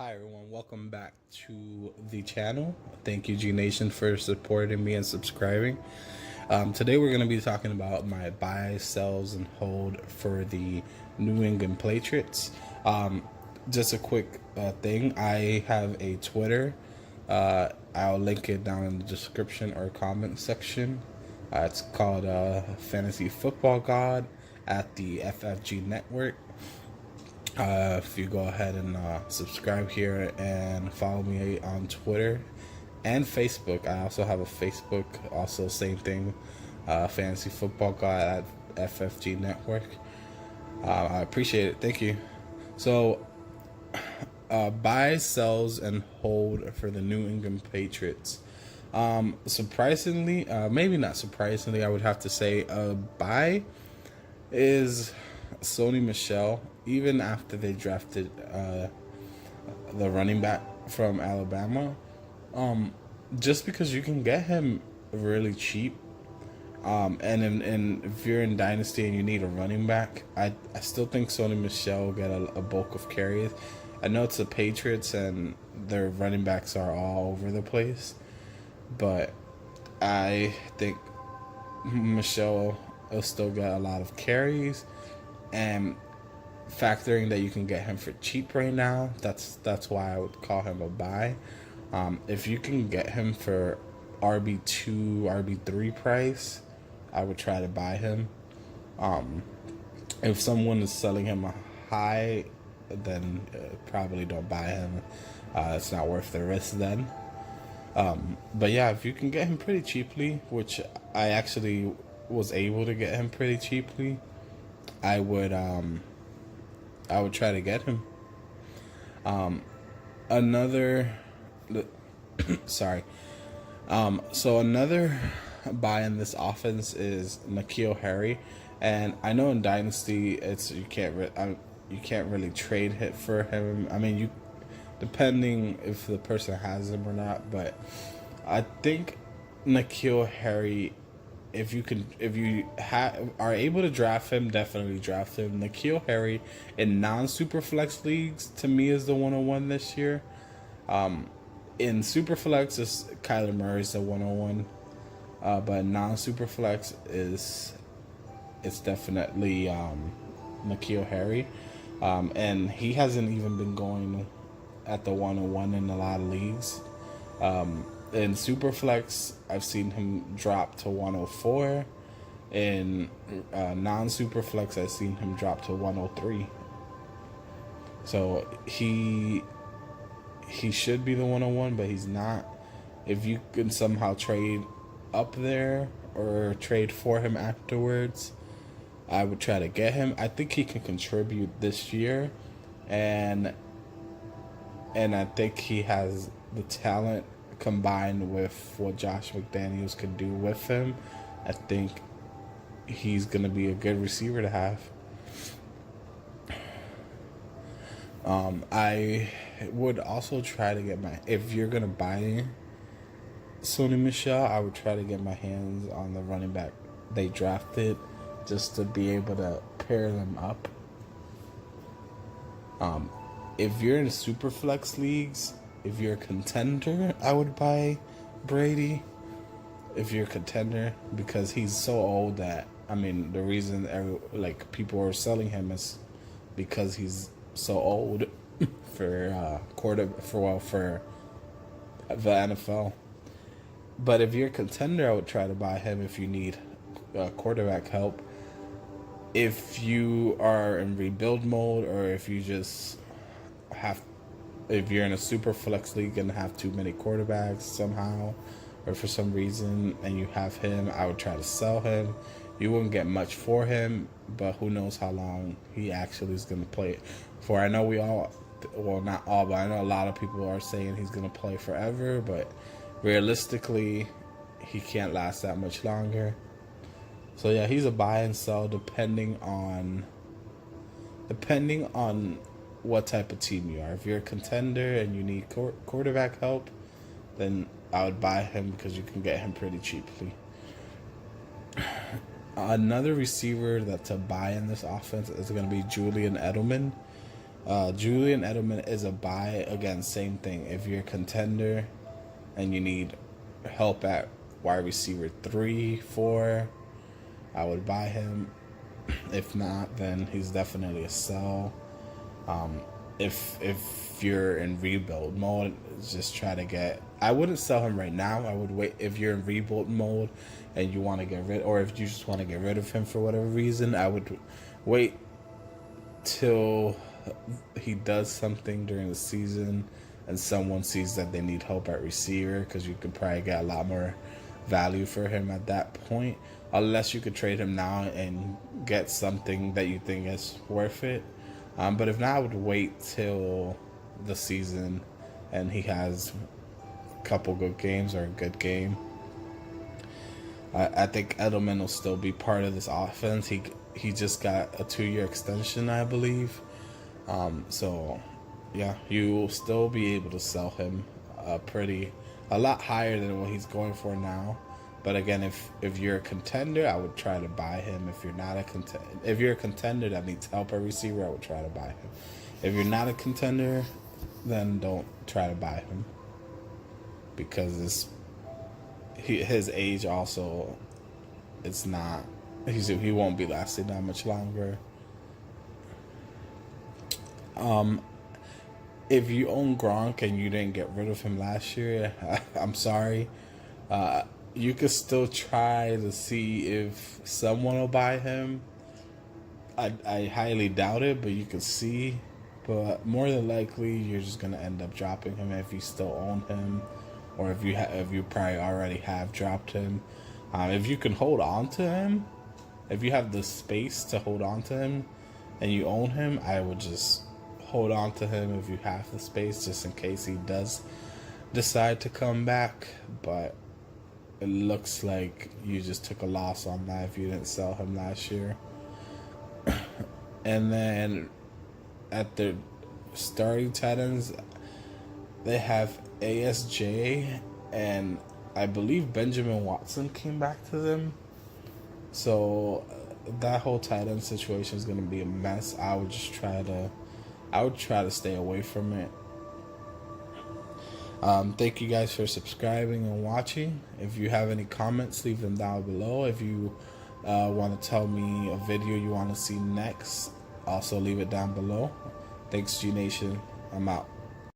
Hi everyone, welcome back to the channel. Thank you G Nation for supporting me and subscribing. Today we're going to be talking about my buy, sells, and hold for the New England Patriots. Just a quick thing, I have a Twitter. I'll link it down in the description or comment section. It's called Fantasy Football God at the FFG Network. If you go ahead and subscribe here and follow me on Twitter and Facebook. I also have a Facebook, also same thing, Fantasy Football Guy at FFG Network. I appreciate it. Thank you. So, buy, sells, and hold for the New England Patriots. Surprisingly, maybe not surprisingly, I would have to say buy is Sony Michel, even after they drafted the running back from Alabama. Just because you can get him really cheap. And if you're in Dynasty and you need a running back, I still think Sony Michel will get a bulk of carries. I know it's the Patriots and their running backs are all over the place, but I think Michel will still get a lot of carries, and factoring that you can get him for cheap right now, that's why I would call him a buy. If you can get him for RB2, RB3 price, I would try to buy him. If someone is selling him a high, then probably don't buy him. It's not worth the risk then. But yeah, if you can get him pretty cheaply, which I actually was able to get him pretty cheaply, I would try to get him. So another buy in this offense is N'Keal Harry, and I know in Dynasty you can't really trade hit for him. I mean, you depending if the person has him or not, but I think N'Keal Harry, if you are able to draft him, definitely draft him. N'Keal Harry in non-superflex leagues, to me, is the 101 this year. In superflex, Kyler Murray's the 101, but non-superflex it's definitely N'Keal Harry, and he hasn't even been going at the 101 in a lot of leagues. In Superflex, I've seen him drop to 104. In non-Superflex, I've seen him drop to 103. So he should be the 101, but he's not. If you can somehow trade up there or trade for him afterwards, I would try to get him. I think he can contribute this year, and I think he has the talent combined with what Josh McDaniels could do with him. I think he's going to be a good receiver to have. I would also try to get if you're going to buy Sony Michel, I would try to get my hands on the running back they drafted just to be able to pair them up. If you're in super flex leagues, if you're a contender, I would buy Brady. If you're a contender, because he's so old that, I mean, the reason people are selling him is because he's so old for the NFL. But if you're a contender, I would try to buy him if you need quarterback help. If you are in rebuild mode, or if you just if you're in a super flex league and have too many quarterbacks somehow, or for some reason, and you have him, I would try to sell him. You wouldn't get much for him, but who knows how long he actually is going to play for. I know not all, but I know a lot of people are saying he's going to play forever, but realistically, he can't last that much longer. So yeah, he's a buy and sell depending on what type of team you are. If you're a contender and you need quarterback help, then I would buy him because you can get him pretty cheaply. Another receiver that's a buy in this offense is going to be Julian Edelman. Julian Edelman is a buy. Again, same thing. If you're a contender and you need help at wide receiver 3, 4, I would buy him. If not, then he's definitely a sell. If you're in rebuild mode, just try to get. I wouldn't sell him right now. I would wait if you're in rebuild mode and you want to get rid, or if you just want to get rid of him for whatever reason. I would wait till he does something during the season and someone sees that they need help at receiver, because you could probably get a lot more value for him at that point, unless you could trade him now and get something that you think is worth it. But if not, I would wait till the season and he has a couple good games or a good game. I think Edelman will still be part of this offense. He just got a 2-year extension, I believe. So yeah, you will still be able to sell him a lot higher than what he's going for now. But again, if you're a contender, I would try to buy him. If you're not a contender, if you're a contender that needs help at receiver, I would try to buy him. If you're not a contender, then don't try to buy him, because his age also, it's not, he won't be lasting that much longer. If you own Gronk and you didn't get rid of him last year, I'm sorry. You could still try to see if someone will buy him. I highly doubt it, but you could see. But more than likely, you're just gonna end up dropping him if you still own him, or if you probably already have dropped him. If you can hold on to him, if you have the space to hold on to him, and you own him, I would just hold on to him if you have the space, just in case he does decide to come back. But it looks like you just took a loss on that if you didn't sell him last year. And then at the starting tight ends, they have ASJ, and I believe Benjamin Watson came back to them. So that whole tight end situation is going to be a mess. I would try to stay away from it. Thank you guys for subscribing and watching. If you have any comments, leave them down below. If you want to tell me a video you want to see next, also leave it down below. Thanks, G Nation. I'm out.